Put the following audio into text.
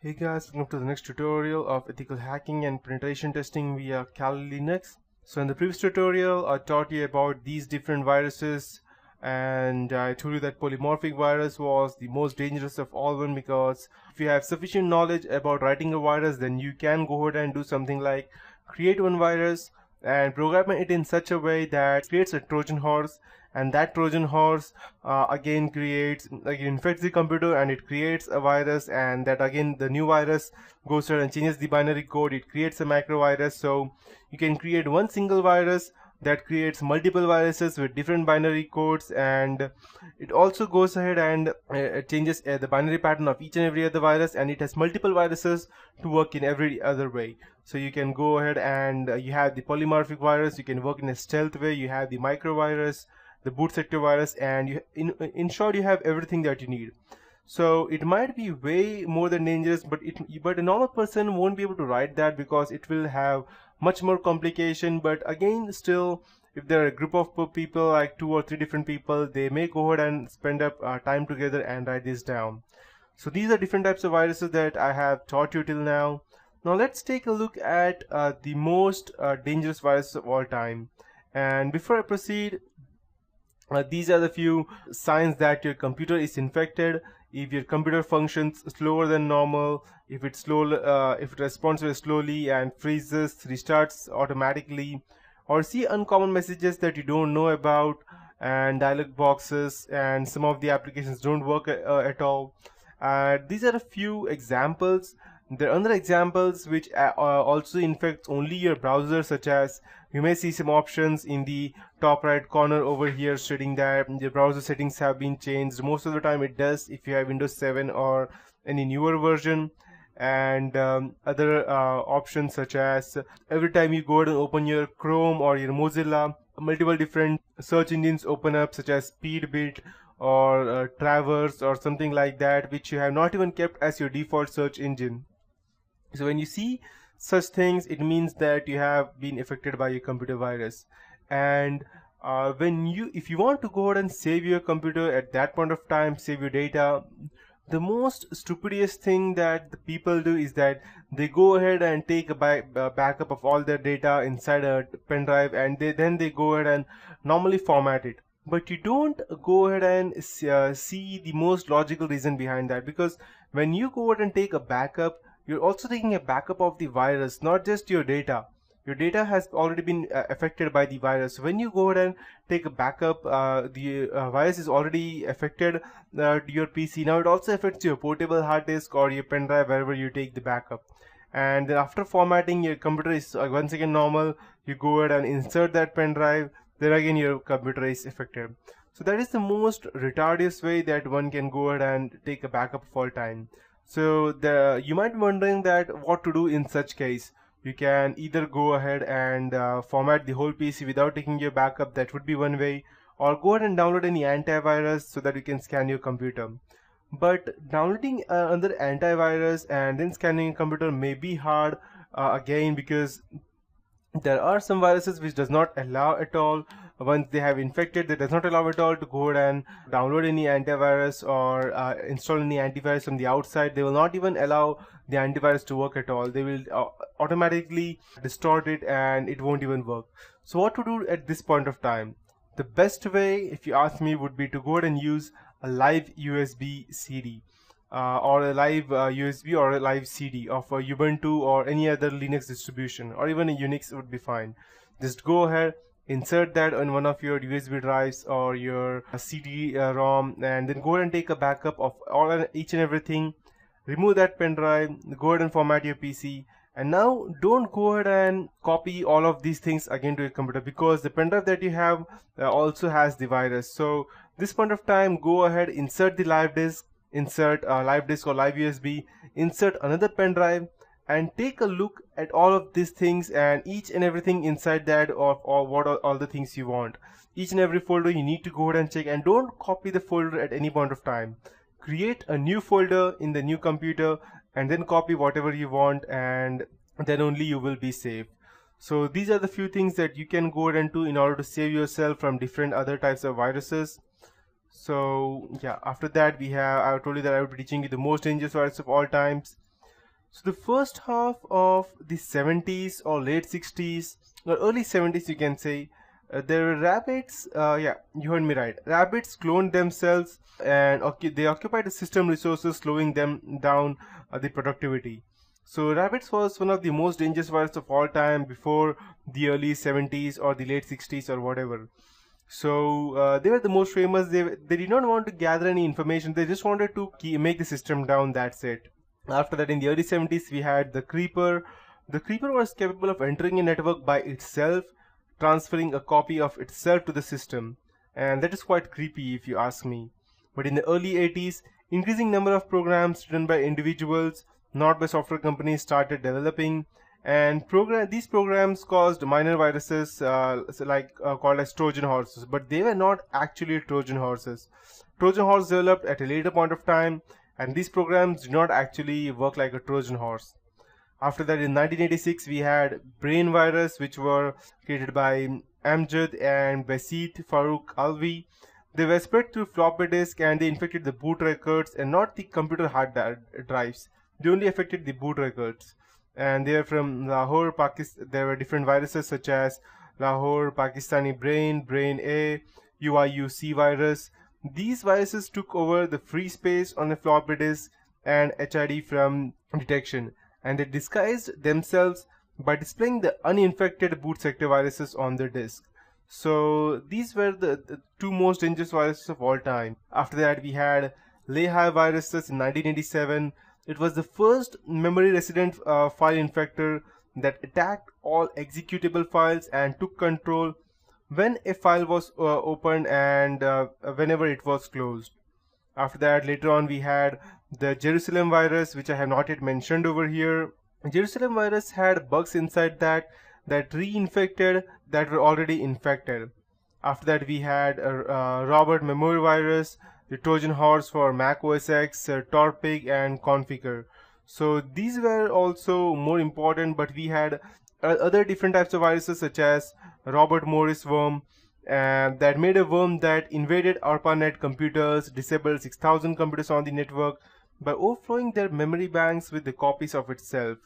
Hey guys, welcome to the next tutorial of ethical hacking and penetration testing via Kali Linux. So in the previous tutorial, I taught you about these different viruses, and I told you that polymorphic virus was the most dangerous of all one, because if you have sufficient knowledge about writing a virus, then you can go ahead and do something like create one virus and program it in such a way that creates a Trojan horse, and that Trojan horse again infects the computer and it creates a virus, and that again the new virus goes ahead and changes the binary code, it creates a macro virus. So you can create one single virus that creates multiple viruses with different binary codes, and it also goes ahead and changes the binary pattern of each and every other virus, and it has multiple viruses to work in every other way. So you can go ahead and you have the polymorphic virus, you can work in a stealth way, you have the microvirus, the boot sector virus, and in short you have everything that you need. So it might be way more than dangerous, but a normal person won't be able to write that because it will have much more complication. But again, still, if there are a group of people, like 2 or 3 different people, they may go ahead and spend up time together and write this down. So these are different types of viruses that I have taught you till now. Now let's take a look at the most dangerous viruses of all time. And before I proceed, these are the few signs that your computer is infected. If your computer functions slower than normal, if it responds very slowly and freezes, restarts automatically, or see uncommon messages that you don't know about, and dialog boxes, and some of the applications don't work at all. These are a few examples. There are other examples which also infect only your browser, such as you may see some options in the top right corner over here stating that the browser settings have been changed. Most of the time it does if you have Windows 7 or any newer version. And other options such as every time you go ahead and open your Chrome or your Mozilla, multiple different search engines open up, such as Speedbit or Traverse or something like that, which you have not even kept as your default search engine. So when you see such things, it means that you have been affected by a computer virus. And if you want to go ahead and save your computer at that point of time, save your data, the most stupidest thing that the people do is that they go ahead and take a backup of all their data inside a pen drive, and then they go ahead and normally format it. But you don't go ahead and see the most logical reason behind that, because when you go ahead and take a backup, you're also taking a backup of the virus, not just your data. Your data has already been affected by the virus. When you go ahead and take a backup, the virus is already affected your PC. Now it also affects your portable hard disk or your pen drive, wherever you take the backup. And then after formatting, your computer is once again normal. You go ahead and insert that pen drive, then again your computer is affected. So that is the most retarded way that one can go ahead and take a backup of all time. So you might be wondering that what to do in such case. You can either go ahead and format the whole PC without taking your backup, that would be one way, or go ahead and download any antivirus so that you can scan your computer. But downloading another antivirus and then scanning a computer may be hard again, because there are some viruses which does not allow at all. Once they have infected, they does not allow at all to go ahead and download any antivirus or install any antivirus from the outside. They will not even allow the antivirus to work at all. They will automatically distort it and it won't even work. So what to do at this point of time? The best way, if you ask me, would be to go ahead and use a live USB CD. Or a live USB or a live CD of a Ubuntu or any other Linux distribution, or even a Unix would be fine. Just go ahead, insert that on one of your USB drives or your CD-ROM, and then go ahead and take a backup of each and everything. Remove that pen drive, go ahead and format your PC. And now don't go ahead and copy all of these things again to your computer, because the pen drive that you have also has the virus. So this point of time, go ahead, insert the live disk, insert live disk or live USB, insert another pen drive, and take a look at all of these things and each and everything inside that, or what are all the things you want. Each and every folder you need to go ahead and check, and don't copy the folder at any point of time. Create a new folder in the new computer and then copy whatever you want, and then only you will be safe. So these are the few things that you can go ahead and do in order to save yourself from different other types of viruses. So yeah, after that I told you that I would be teaching you the most dangerous virus of all times. So the first half of the 70s or late 60s or early 70s, you can say, there were rabbits. Yeah, you heard me right. Rabbits cloned themselves and they occupied the system resources, slowing them down the productivity. So rabbits was one of the most dangerous virus of all time before the early 70s or the late 60s or whatever. So they were the most famous. They did not want to gather any information. They just wanted to make the system down. That's it. After that, in the early 70s, we had the creeper. The creeper was capable of entering a network by itself, transferring a copy of itself to the system, and that is quite creepy if you ask me. But in the early 80s, increasing number of programs written by individuals, not by software companies, started developing, and these programs caused minor viruses called as Trojan horses, but they were not actually Trojan horses. Trojan horse developed at a later point of time, and these programs do not actually work like a Trojan horse. After that, in 1986, we had brain virus, which were created by Amjad and Basit Farooq Alvi. They were spread through floppy disk and they infected the boot records and not the computer hard drives. They only affected the boot records. And they are from Lahore, Pakistan. There were different viruses such as Lahore, Pakistani brain A, UIUC virus. These viruses took over the free space on the floppy disk and HID from detection, and they disguised themselves by displaying the uninfected boot sector viruses on the disk. So these were the two most dangerous viruses of all time. After that, we had Lehigh viruses in 1987. It was the first memory resident file infector that attacked all executable files and took control when a file was opened and whenever it was closed. After that, later on, we had the Jerusalem virus, which I have not yet mentioned over here. Jerusalem virus had bugs inside that reinfected that were already infected. After that, we had Robert memory virus, the Trojan horse for Mac OS X, Torpig, and Configure. So these were also more important, but we had other different types of viruses such as Robert Morris worm, that made a worm that invaded ARPANET computers, disabled 6,000 computers on the network by overflowing their memory banks with the copies of itself.